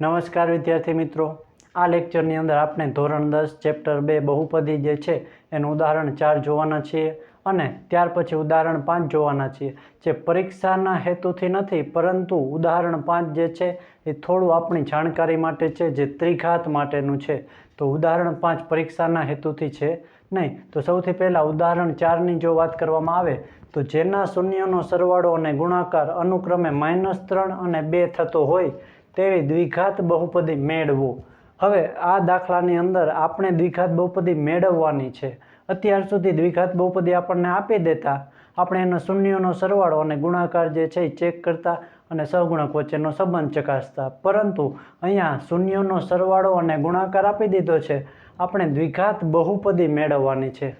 નમસ્કાર વિદ્યાર્થી મિત્રો, આ લેક્ચરની અંદર આપણે ધોરણ 10 ચેપ્ટર 2 બહુપદી જે છે એનું ઉદાહરણ 4 જોવાના છીએ અને ત્યાર પછી ઉદાહરણ 5 જોવાના છીએ. જે પરીક્ષાના હેતુથી નથી, પરંતુ ઉદાહરણ 5 જે છે એ થોડું આપણી જાણકારી માટે છે, જે ત્રિઘાત માટેનું છે. તો ઉદાહરણ 5 પરીક્ષાના હેતુથી છે નહીં. તો સૌથી પહેલાં ઉદાહરણ 4ની જો વાત કરવામાં આવે તો જેના શૂન્યનો સરવાળો અને ગુણાકાર અનુક્રમે -3 અને 2 થતો હોય તેવી દ્વિઘાત બહુપદી મેળવો. હવે આ દાખલાની અંદર આપણે દ્વિઘાત બહુપદી મેળવવાની છે. અત્યાર સુધી દ્વિઘાત બહુપદી આપણને આપી દેતા, આપણે એનો શૂન્યનો સરવાળો અને ગુણાકાર જે છે એ ચેક કરતા અને સહગુણક વચ્ચેનો સંબંધ ચકાસતા. પરંતુ અહીંયા શૂન્યનો સરવાળો અને ગુણાકાર આપી દીધો છે, આપણે દ્વિઘાત બહુપદી મેળવવાની છે.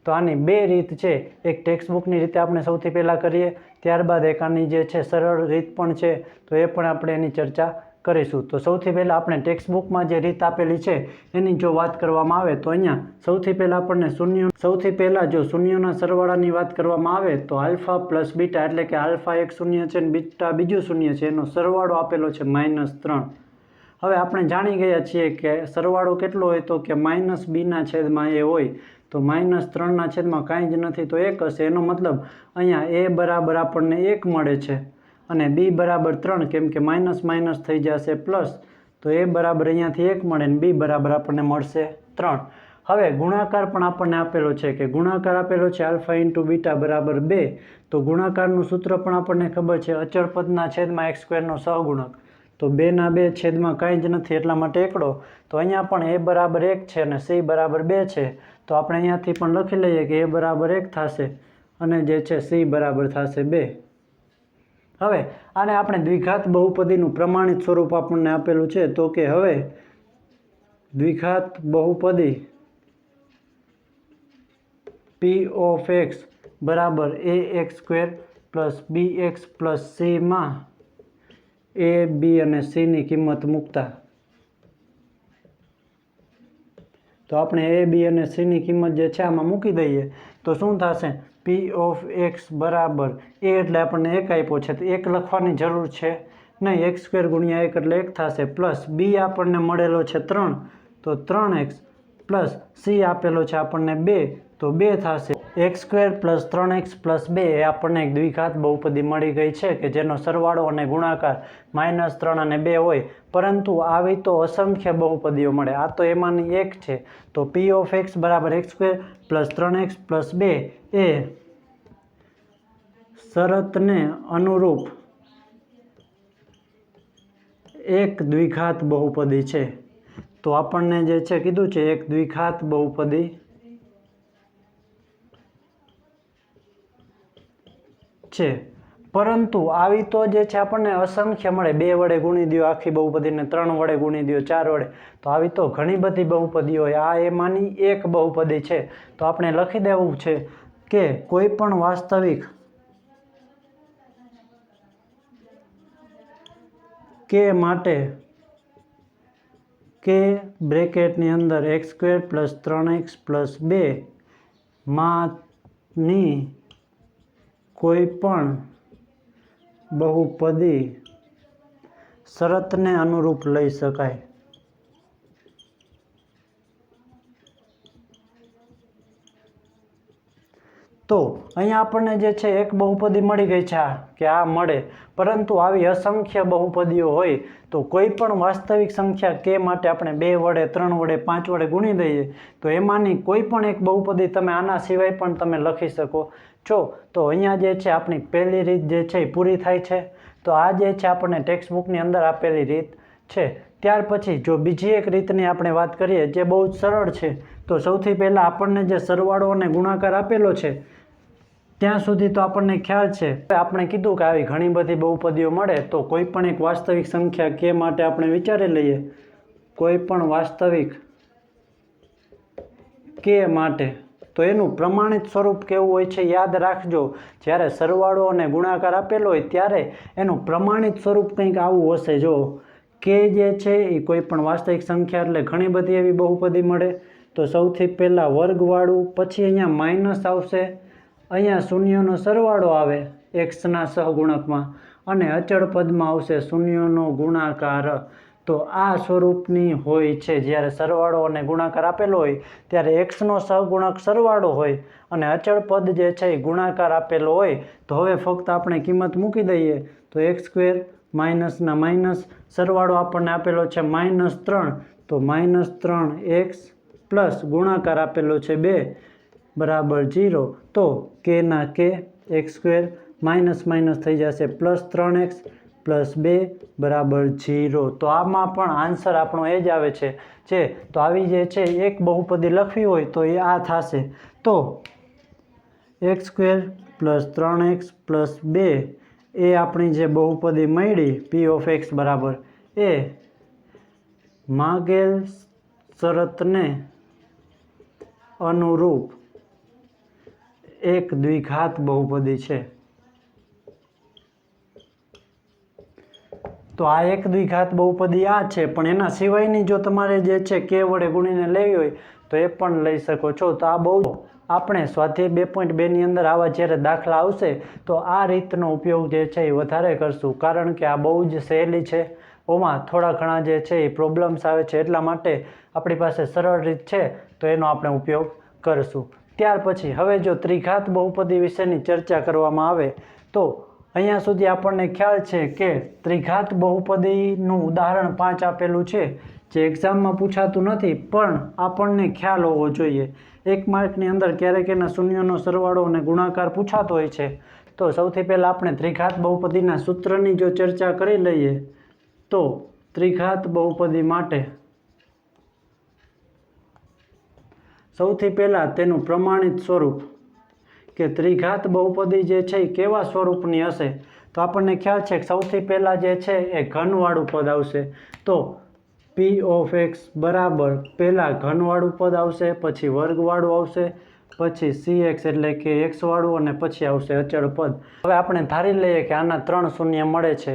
તો આની બે રીત છે. એક ટેક્સ્ટબુકની રીતે આપણે સૌથી પહેલાં કરીએ, ત્યારબાદ એક આની જે છે સરળ રીત પણ છે, તો એ પણ આપણે એની ચર્ચા કરીશું. તો સૌથી પહેલાં આપણે ટેક્સ્ટબુકમાં જે રીત આપેલી છે એની જો વાત કરવામાં આવે તો અહીંયા સૌથી પહેલાં આપણને સૌથી પહેલાં જો શૂન્યના સરવાળાની વાત કરવામાં આવે તો આલ્ફા પ્લસ બીટા, એટલે કે આલ્ફા એક શૂન્ય છે અને બીટા બીજું શૂન્ય છે, એનો સરવાળો આપેલો છે -3. હવે આપણે જાણી ગયા છીએ કે સરવાળો કેટલો હોય તો કે -bના છેદમાં એ હોય. તો -3ના છેદમાં કાંઈ જ નથી તો 1 હશે. એનો મતલબ અહીંયા a બરાબર આપણને 1 મળે છે અને b બરાબર 3, કેમ કે માઇનસ માઇનસ થઈ જશે પ્લસ. તો a બરાબર અહીંયાથી 1 મળે અને b બરાબર આપણને મળશે 3. હવે ગુણાકાર પણ આપણને આપેલો છે કે ગુણાકાર આપેલો છે આલ્ફા ઇન્ટુ બીટા બરાબર 2. તો ગુણાકારનું સૂત્ર પણ આપણને ખબર છે, અચળ પદના છેદમાં x² નો સહગુણક. તો 2ના 2 છેદમાં કાંઈ જ નથી, એટલા માટે એકડો. તો અહીંયા પણ a બરાબર 1 છે અને c બરાબર 2 છે. તો આપણે અહીંયાથી પણ લખી લઈએ કે a બરાબર 1 થશે અને જે છે c બરાબર થશે 2. હવે આને આપણે દ્વિઘાત બહુપદીનું પ્રમાણિત સ્વરૂપ આપણને આપેલું છે. તો કે હવે દ્વિઘાત બહુપદી p ઓફ x બરાબર ax² plus bx plus c માં a, b અને c ની કિંમત મૂકતા. તો આપણે a, b અને c ની કિંમત જે છે આમાં મૂકી દઈએ તો શું થશે? p ઓફ x બરાબર a એટલે આપણને 1 આપ્યો છે તો 1 લખવાની જરૂર છે નહીં, x² ગુણ્યા 1 એટલે 1 થશે. પ્લસ b આપણને મળેલો છે 3, તો 3x પ્લસ c આપેલો છે આપણને 2, તો 2 થશે. x² પ્લસ 3x પ્લસ 2 એ આપણને એક દ્વિઘાત બહુપદી મળી ગઈ છે કે જેનો સરવાળો અને ગુણાકાર -3 અને 2 હોય. પરંતુ આવી તો અસંખ્ય બહુપદીઓ મળે, આ તો એમાંની એક છે. તો p ઓફ x બરાબર x² પ્લસ 3x પ્લસ 2 એ શરતને અનુરૂપ એક દ્વિઘાત બહુપદી છે. તો આપણને જે છે કીધું છે એક દ્વિઘાત બહુપદી છે. પરંતુ આવી તો જે છે આપણને અસંખ્ય મળે. 2 વડે ગુણી દો આખી બહુપદીને, 3 વડે ગુણી દો, 4 વડે. તો આવી તો ઘણી બધી બહુપદીઓ હોય. આ એમાંની એક બહુપદી છે. તો આપણે લખી દેવું છે કે કોઈ પણ વાસ્તવિક કે માટે કે બ્રેકેટની અંદર x² પ્લસ 3x પ્લસ 2 માંની કોઈ પણ બહુપદી શરતને અનુરૂપ લઈ શકાય. તો અહીંયા આપણને જે છે એક બહુપદી મળી ગઈ છે કે આ મળે. પરંતુ આવી અસંખ્ય બહુપદીઓ હોય તો કોઈ પણ વાસ્તવિક સંખ્યા કે માટે આપણે 2 વડે, 3 વડે, 5 વડે ગુણી દઈએ તો એમાંની કોઈ પણ એક બહુપદી તમે આના સિવાય પણ તમે લખી શકો છો. તો અહીંયા જે છે આપણી પહેલી રીત જે છે એ પૂરી થાય છે. તો આ જે છે આપણને ટેક્સ્ટબુકની અંદર આપેલી રીત છે. ત્યાર પછી જો બીજી એક રીતની આપણે વાત કરીએ જે બહુ જ સરળ છે. તો સૌથી પહેલાં આપણને જે સરવાળો અને ગુણાકાર આપેલો છે ત્યાં સુધી તો આપણને ખ્યાલ છે. આપણે કીધું કે આવી ઘણી બધી બહુપદીઓ મળે તો કોઈ પણ એક વાસ્તવિક સંખ્યા કે માટે આપણે વિચારી લઈએ. કોઈ પણ વાસ્તવિક કે માટે તો એનું પ્રમાણિત સ્વરૂપ કેવું હોય છે યાદ રાખજો. જ્યારે સરવાળો અને ગુણાકાર આપેલો હોય ત્યારે એનું પ્રમાણિત સ્વરૂપ કંઈક આવું હશે. જો કે જે છે એ કોઈ પણ વાસ્તવિક સંખ્યા એટલે ઘણી બધી એવી બહુપદી મળે. તો સૌથી પહેલાં વર્ગવાળું, પછી અહીંયા માઇનસ આવશે, અહીંયા શૂન્યનો સરવાળો આવે xના સહગુણકમાં અને અચળ પદમાં આવશે શૂન્યનો ગુણાકાર. તો આ સ્વરૂપની હોય છે. જ્યારે સરવાળો અને ગુણાકાર આપેલો હોય ત્યારે એક્સનો સહગુણક સરવાળો હોય અને અચળ પદ જે છે એ ગુણાકાર આપેલો હોય. તો હવે ફક્ત આપણે કિંમત મૂકી દઈએ તો x² માઇનસના માઇનસ સરવાળો આપણને આપેલો છે -3, તો -3x પ્લસ ગુણાકાર આપેલો છે 2 બરાબર 0. તો k ના k, x² માઇનસ માઇનસ થઈ જશે +3x પ્લસ 2 બરાબર 0. તો આમાં પણ આન્સર આપણો એ જ આવે છે. તો આવી જે છે એક બહુપદી લખવી હોય તો એ આ થશે. તો x² પ્લસ 3x પ્લસ 2 એ આપણી જે બહુપદી મળી p(x) બરાબર એ માગેલ શરતને અનુરૂપ એક દ્વિઘાત બહુપદી છે. તો આ એક દ્વિઘાત બહુપદી આ છે, પણ એના સિવાયની જો તમારે જે છે k વડે ગુણીને લેવી હોય તો એ પણ લઈ શકો છો. તો આ બહુ આપણે સ્વાધ્યાય 2.2ની અંદર આવા જ્યારે દાખલા આવશે તો આ રીતનો ઉપયોગ જે છે એ વધારે કરશું, કારણ કે આ બહુ જ સહેલી છે. ઓમાં થોડા ઘણા જે છે એ પ્રોબ્લેમ્સ આવે છે, એટલા માટે આપણી પાસે સરળ રીત છે તો એનો આપણે ઉપયોગ કરશું. ત્યાર પછી હવે જો ત્રિઘાત બહુપદી વિશેની ચર્ચા કરવામાં આવે તો અહીંયા સુધી આપણને ખ્યાલ છે કે ત્રિઘાત બહુપદીનું ઉદાહરણ 5 આપેલું છે, જે એક્ઝામમાં પૂછાતું નથી પણ આપણને ખ્યાલ હોવો જોઈએ. 1 માર્કની અંદર ક્યારેક એના શૂન્યનો સરવાળો અને ગુણાકાર પૂછાતો હોય છે. તો સૌથી પહેલાં આપણે ત્રિઘાત બહુપદીના સૂત્રની જો ચર્ચા કરી લઈએ તો ત્રિઘાત બહુપદી માટે સૌથી પહેલાં તેનું પ્રમાણિત સ્વરૂપ કે ત્રિઘાત બહુપદી જે છે એ કેવા સ્વરૂપની હશે. તો આપણને ખ્યાલ છે કે સૌથી પહેલાં જે છે એ ઘનવાળું પદ આવશે. તો p(x) બરાબર પહેલાં ઘનવાળું પદ આવશે, પછી વર્ગવાળું આવશે, પછી cx એટલે કે x વાળું અને પછી આવશે અચળ પદ. હવે આપણે ધારી લઈએ કે આના 3 શૂન્ય મળે છે,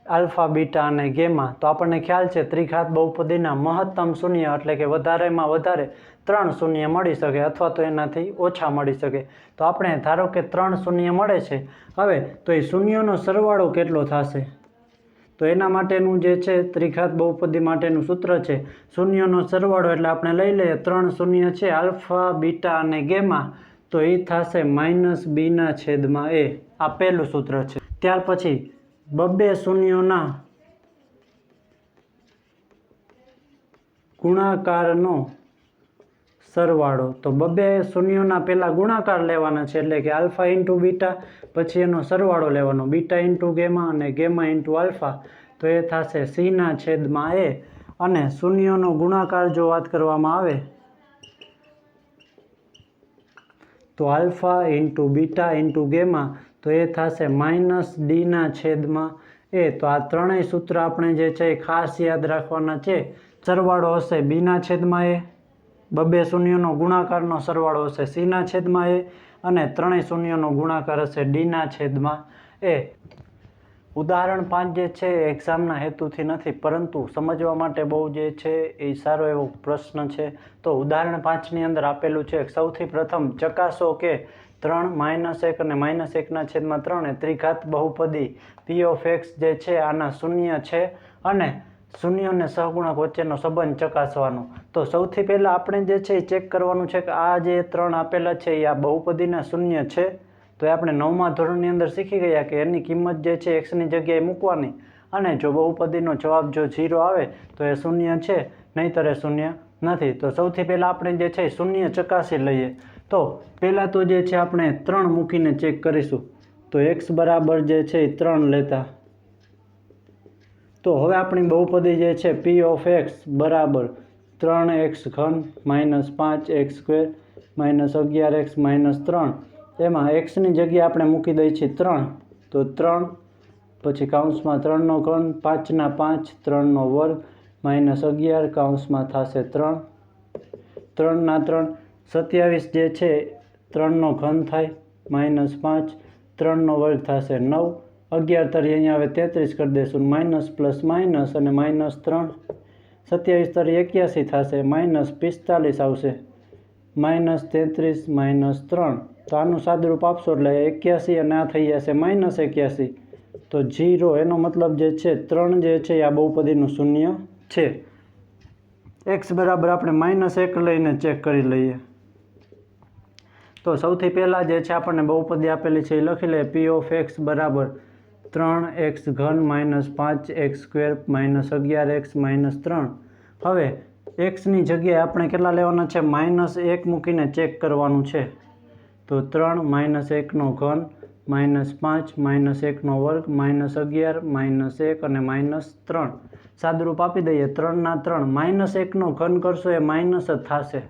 આલ્ફા, બીટા અને ગેમા. તો આપણને ખ્યાલ છે ત્રિઘાત બહુપદીના મહત્તમ શૂન્ય એટલે કે વધારેમાં વધારે 3 શૂન્ય મળી શકે અથવા તો એનાથી ઓછા મળી શકે. તો આપણે ધારો કે 3 શૂન્ય મળે છે. હવે તો એ શૂન્યનો સરવાળો કેટલો થશે? તો એના માટેનું જે છે ત્રિઘાત બહુપદી માટેનું સૂત્ર છે શૂન્યનો સરવાળો, એટલે આપણે લઈ લઈએ 3 શૂન્ય છે આલ્ફા, બીટા અને ગેમા, તો એ થશે -b/a. આ પહેલું સૂત્ર છે. ત્યાર પછી બબ્બે શૂન્યોના ગુણાકારનો સરવાળો. તો બબ્બે શૂન્યોના પહેલાં ગુણાકાર લેવાના છે, એટલે કે આલ્ફા ઇન્ટુ બીટા, પછી એનો સરવાળો લેવાનો બીટા ઇન્ટુ ગેમા અને ગેમા ઇન્ટુ આલ્ફા, તો એ થશે c/a. અને શૂન્યનો ગુણાકાર જો વાત કરવામાં આવે તો alpha into beta into gamma, તો એ થશે -d/a. તો આ ત્રણેય સૂત્ર આપણે જે છે એ ખાસ યાદ રાખવાના છે. સરવાળો હશે b/a, બબ્બે શૂન્યનો ગુણાકારનો સરવાળો હશે c/a અને ત્રણેય શૂન્યનો ગુણાકાર હશે d/a. ઉદાહરણ 5 જે છે એ એક્ઝામના હેતુથી નથી, પરંતુ સમજવા માટે બહુ જે છે એ સારો એવો પ્રશ્ન છે. તો ઉદાહરણ 5ની અંદર આપેલું છે સૌથી પ્રથમ ચકાસો કે 3 -1 અને -1/3 એ ત્રિઘાત બહુપદી p(x) જે છે આના શૂન્ય છે અને શૂન્ય અને સહગુણક વચ્ચેનો સંબંધ ચકાસવાનો. તો સૌથી પહેલાં આપણે જે છે એ ચેક કરવાનું છે કે આ જે 3 આપેલા છે એ આ બહુપદીના શૂન્ય છે. તો એ આપણે 9મા ધોરણની અંદર શીખી ગયા કે એની કિંમત જે છે એક્સની જગ્યાએ મૂકવાની, અને જો બહુપદીનો જવાબ જો 0 આવે તો એ શૂન્ય છે, નહીંતર એ શૂન્ય નથી. તો સૌથી પહેલાં આપણે જે છે શૂન્ય ચકાસી લઈએ. તો પહેલાં તો જે છે આપણે 3 મૂકીને ચેક કરીશું. તો x બરાબર જે છે એ 3 લેતા, તો હવે આપણી બહુપદી જે છે p(x) બરાબર 3x³ -5x² -11x -3, એમાં xની જગ્યાએ આપણે મૂકી દઈએ છીએ 3, તો 3 પછી કૌંસમાં 3/3 5/5 3/2 -11 કૌંસમાં થશે 3 3/3 27 જે છે 3/3 થાય -5 3/2 થશે 9, 11 તરી અહીંયા આવે 33 કરી દઈશું, માઇનસ પ્લસ માઇનસ અને -3, 27 તરી 81 થશે, -45 આવશે, -33 -3. તો આનું સાદુરૂપ આપશો એટલે 81 અને આ થઈ જશે -81, તો 0 એનો મતલબ જે છે 3 જે છે આ બહુપદીનું શૂન્ય છે. x બરાબર આપણે -1 લઈને ચેક કરી લઈએ. તો સૌથી પહેલાં જે છે આપણને બહુપદી આપેલી છે એ લખી લઈએ. p ઓફ x બરાબર 3x ઘન -5x² -11x -3. હવે એક્સની જગ્યાએ આપણે કેટલા લેવાના છે? -1 મૂકીને ચેક કરવાનું છે. તો 3 -1 ઘન -5 -1 વર્ગ -11 -1 અને -3. સાદુરૂપ આપી દઈએ. 3 ના 3 -1 ઘન કરશો એ માઇનસ જ થશે.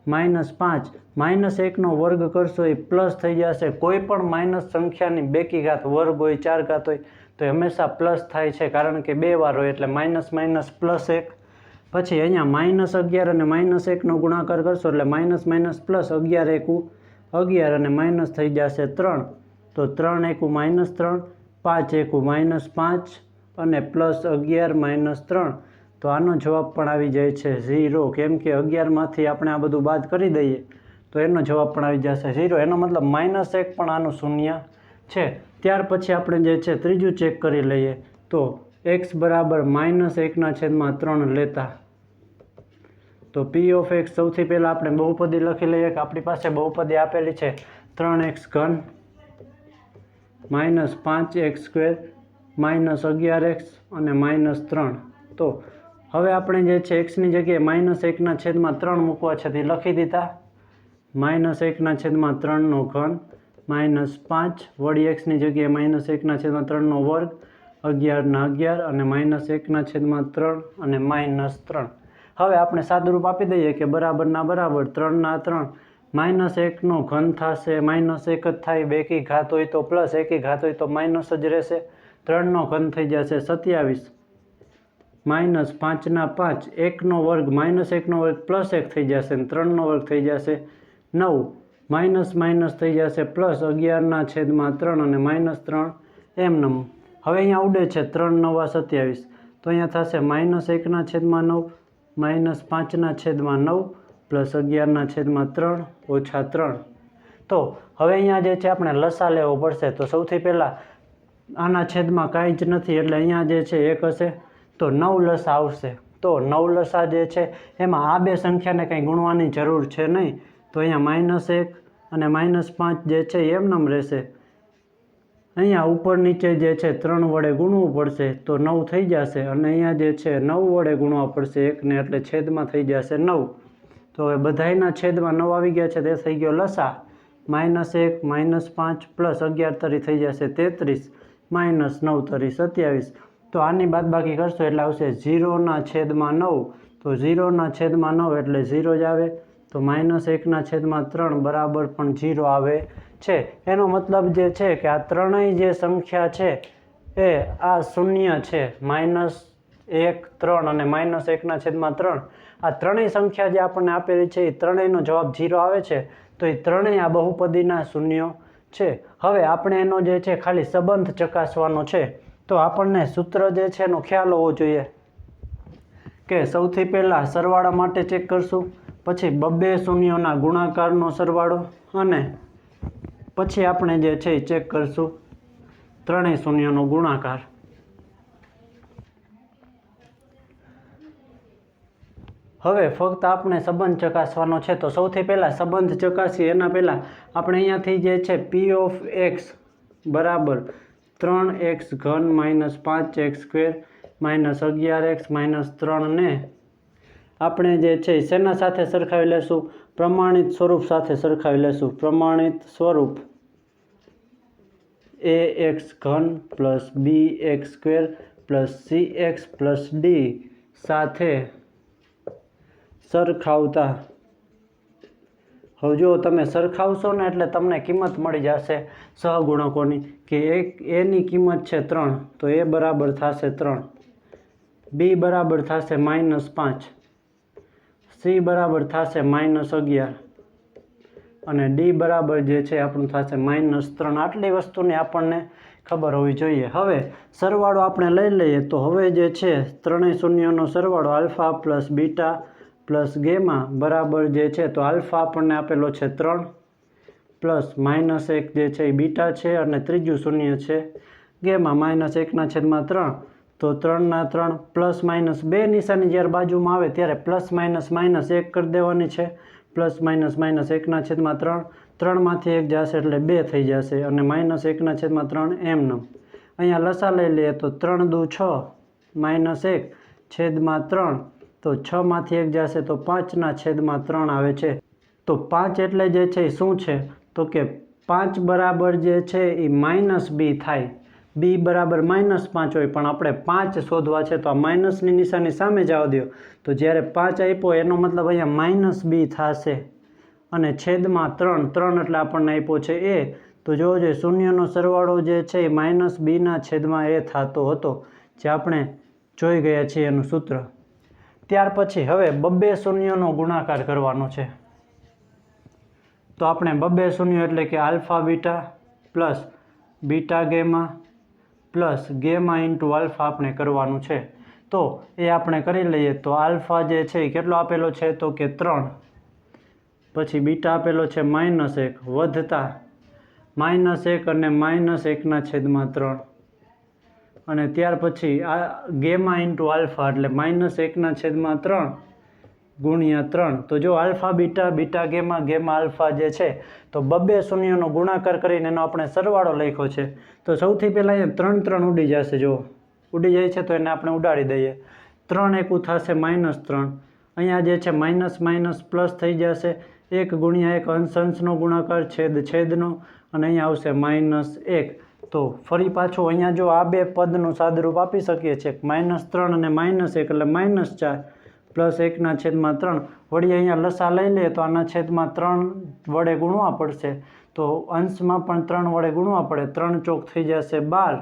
-5 -1 વર્ગ કરશો એ પ્લસ થઈ જશે. કોઈ પણ માઇનસ સંખ્યાની બેકી ઘાત વર્ગ હોય, ચાર ઘાત હોય તો હંમેશા પ્લસ થાય છે, કારણ કે 2 વાર હોય એટલે માઇનસ માઇનસ +1. પછી અહીંયા -11 અને -1 ગુણાકાર કરશો એટલે માઇનસ માઇનસ પ્લસ 11 એકુ 11 અને માઇનસ થઈ જશે 3. તો 3 એકુ -3, 5 એકુ -5 અને +11 -3. તો આનો જવાબ પણ આવી જાય છે 0, કેમ કે 11માંથી આપણે આ બધું બાદ કરી દઈએ તો એનો જવાબ પણ આવી જશે 0. એનો મતલબ -1 પણ આનું શૂન્ય છે. ત્યાર પછી આપણે જે છે ત્રીજું ચેક કરી લઈએ. તો x બરાબર -1/3 લેતા. તો p ઓફ x સૌથી પહેલાં આપણે બહુપદી લખી લઈએ કે આપણી પાસે બહુપદી આપેલી છે 3x ઘન -5x² -11x અને -3. તો હવે આપણે જે છે xની જગ્યાએ -1/3 મૂકવા છે તે લખી દીધા. -1/3 ઘન -5 વળી xની જગ્યાએ -1/3 વર્ગ 11 ના 11 અને -1/3 અને -3. હવે આપણે સાદુરૂપ આપી દઈએ કે બરાબર ના બરાબર 3 ના 3 -1 ઘન થશે, -1 જ થાય. બેકી ઘાત હોય તો પ્લસ, એકી ઘાત હોય તો માઇનસ જ રહેશે. 3 ઘન થઈ જશે 27 -5 ના 5 1 વર્ગ -1 વર્ગ +1 થઈ જશે, 3 વર્ગ થઈ જશે 9, માઇનસ માઇનસ થઈ જશે +11/3 અને -3 એમનેમ. હવે અહીંયા ઉડે છે 3 9 27, તો અહીંયા થશે -1/9 -5/9 +11/3 -3. તો હવે અહીંયા જે છે આપણે લસા લેવો પડશે. તો સૌથી પહેલાં આના છેદમાં કાંઈ જ નથી એટલે અહીંયા જે છે 1 હશે તો 9 લસા આવશે. તો 9 લસા જે છે એમાં આ બે સંખ્યાને કંઈ ગુણવાની જરૂર છે નહીં. તો અહીંયા -1 અને -5 જે છે એમનેમ રહેશે. અહીંયા ઉપર નીચે જે છે 3 વડે ગુણવું પડશે તો 9 થઈ જશે, અને અહીંયા જે છે 9 વડે ગુણવા પડશે 1ને, એટલે છેદમાં થઈ જશે 9. તો હવે બધાયના છેદમાં 9 આવી ગયા છે તે થઈ ગયો લસા. -1 -5 +11 તરી થઈ જશે 33, -9 તરી 27. તો આની બાદબાકી કરશો એટલે આવશે 0/9. તો 0/9 એટલે 0 જ આવે. તો -1/3 બરાબર પણ 0 આવે છે. એનો મતલબ જે છે કે આ ત્રણેય જે સંખ્યા છે એ આ શૂન્ય છે. -1, 3 અને -1/3 આ ત્રણેય સંખ્યા જે આપણને આપેલી છે એ ત્રણેયનો જવાબ 0 આવે છે. તો એ ત્રણેય આ બહુપદીના શૂન્ય છે. હવે આપણે એનો જે છે ખાલી સંબંધ ચકાસવાનો છે. તો આપણને સૂત્ર જે છે એનો ખ્યાલ હોવો જોઈએ કે સૌથી પહેલાં સરવાળા માટે ચેક કરશું, પછી બબ્બે શૂન્યોના ગુણાકારનો સરવાળો, અને પછી આપણે જે છે એ ચેક કરશું ત્રણેય શૂન્યનો ગુણાકાર. હવે ફક્ત આપણે સંબંધ ચકાસવાનો છે. તો સૌથી પહેલાં સંબંધ ચકાસીએ એના પહેલાં આપણે અહીંયાથી જે છે p ઓફ x બરાબર 3x ઘન -5x² -11x -3 ને આપણે જે છે શેના સાથે સરખાવી લેશું? પ્રમાણિત સ્વરૂપ સાથે સરખાવી લેશું. પ્રમાણિત સ્વરૂપ ax ઘન +bx² +cx + d સાથે સરખાવતા. હવે જો તમે સરખાવશો ને એટલે તમને કિંમત મળી જશે સહગુણકોની, કે એની કિંમત છે 3, તો એ બરાબર થશે 3, b બરાબર થશે -5, c બરાબર થશે -11 અને d બરાબર જે છે આપણું થશે -3. આટલી વસ્તુની આપણને ખબર હોવી જોઈએ. હવે સરવાળો આપણે લઈ લઈએ. તો હવે જે છે ત્રણેય શૂન્યોનો સરવાળો આલ્ફા + બીટા + ગેમા બરાબર જે છે, તો આલ્ફા આપણને આપેલો છે 3 પ્લસ -1 જે છે એ બીટા છે, અને ત્રીજું શૂન્ય છે ગેમાં -1/3 તો 3/3 પ્લસ માઇનસ 2 નિશાની જ્યારે બાજુમાં આવે ત્યારે પ્લસ માઇનસ -1 કરી દેવાની છે. પ્લસ માઇનસ -1/3 3માંથી 1 જશે એટલે 2 થઈ જશે અને -1/3 એમનેમ. અહીંયા લસા લઈ લઈએ તો 3 દુ 6 -1/3 તો 6માંથી 1 જશે તો 5/3 આવે છે. તો 5 એટલે જે છે એ શું છે તો કે 5 બરાબર જે છે એ -b થાય. b બરાબર -5 હોય પણ આપણે 5 શોધવા છે તો આ માઇનસની નિશાની સામે જવા દો. તો જ્યારે 5 આપ્યો એનો મતલબ અહીંયા -b થશે અને છેદમાં 3 એટલે આપણને આપ્યો છે a. તો જોવો શૂન્યનો સરવાળો જે છે એ -b/a થતો હતો જે આપણે જોઈ ગયા છીએ એનું સૂત્ર. ત્યાર પછી હવે બબ્બે શૂન્યનો ગુણાકાર કરવાનો છે. તો આપણે બબ્બે શૂન્ય એટલે કે alpha beta plus beta gamma plus gamma into alpha આપણે કરવાનું છે. તો એ આપણે કરી લઈએ. તો આલ્ફા જે છે એ કેટલો આપેલો છે તો કે 3, પછી બીટા આપેલો છે -1 વધતા -1 અને -1/3 અને ત્યાર પછી આ ગેમા ઇન્ટુ આલ્ફા એટલે -1/3 ગુણ્યા 3. તો જો alpha beta beta gamma gamma alpha જે છે તો બબ્બે શૂન્યનો ગુણાકાર કરીને એનો આપણે સરવાળો લખ્યો છે. તો સૌથી પહેલાં અહીંયા 3 ઉડી જશે. જો ઉડી જાય છે તો એને આપણે ઉડાડી દઈએ. 3 એકું થશે -3. અહીંયા જે છે માઇનસ માઇનસ પ્લસ થઈ જશે. 1 ગુણ્યા 1 અંશ અંશનો ગુણાકાર છેદ છેદનો અને અહીંયા આવશે -1. તો ફરી પાછું અહીંયા જો આ બે પદનું સાદુરૂપ આપી શકીએ છીએ -3 અને -1 એટલે -4 પ્લસ 1/3. વળી અહીંયા લસા લઈ લઈએ તો આના છેદમાં 3 વડે ગુણવા પડશે. તો અંશમાં પણ 3 વડે ગુણવા પડે. 3 ચોક થઈ જશે 12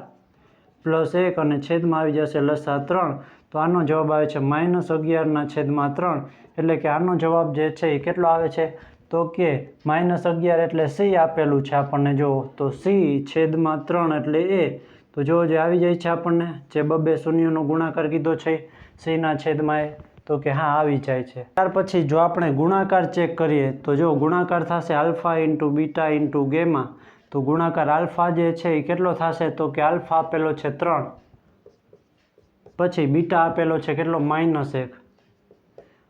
પ્લસ 1 અને છેદમાં આવી જશે લસા 3. તો આનો જવાબ આવે છે -11/3. એટલે કે આનો જવાબ જે છે એ કેટલો આવે છે તો કે -11 એટલે c આપેલું છે આપણને. જો તો c/3 એટલે a. તો જો જે આવી જાય છે આપણને જે બબ્બે શૂન્યનો ગુણાકાર કીધો છે c/a. તો કે હા આવી જાય છે. ત્યાર પછી જો આપણે ગુણાકાર ચેક કરીએ તો જો ગુણાકાર થશે alpha into beta into gamma. તો ગુણાકાર આલ્ફા જે છે એ કેટલો થશે તો કે આલ્ફા આપેલો છે 3, પછી બીટા આપેલો છે કેટલો -1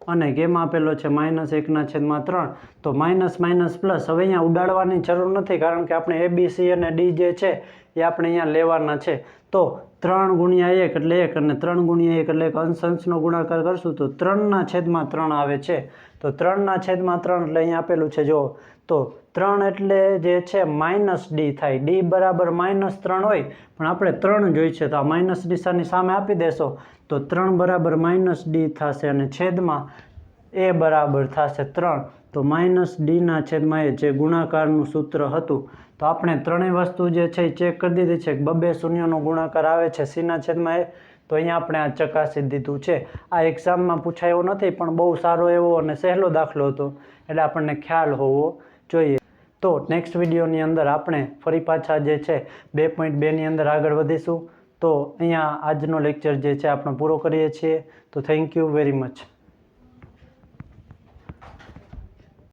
અને ગેમા આપેલો છે -1/3. તો માઇનસ માઇનસ પ્લસ. હવે અહીંયા ઉડાડવાની જરૂર નથી કારણ કે આપણે a b c અને d જે છે એ આપણે અહીંયા લેવાના છે. તો 3 ગુણ્યા 1 એટલે 1 અને 3 ગુણ્યા 1 એટલે અંશ અંશનો ગુણાકાર કરશું તો 3/3 આવે છે. તો 3/3 એટલે અહીંયા આપેલું છે જો. તો 3 એટલે જે છે -d થાય. d બરાબર -3 હોય પણ આપણે 3 જોઈ છે તો આ માઇનસ નિશાની સામે આપી દેશો તો 3 બરાબર -d થશે અને છેદમાં a બરાબર થશે 3. તો -d/a જે ગુણાકારનું સૂત્ર હતું. તો આપણે ત્રણેય વસ્તુ જે છે એ ચેક કરી દીધી છે. બબ્બે શૂન્યનો ગુણાકાર આવે છે c/a. તો અહીંયા આપણે આ ચકાસી દીધું છે. આ એક્ઝામમાં પૂછાયો નથી પણ બહુ સારો એવો અને સહેલો દાખલો હતો એટલે આપણને ખ્યાલ હોવો જોઈએ. તો નેક્સ્ટ વિડીયોની અંદર આપણે ફરી પાછા જે છે 2.2ની અંદર આગળ વધીશું. તો અહીંયા આજનો લેક્ચર જે છે આપણે પૂરો કરીએ છીએ. તો થેન્ક યુ વેરી મચ.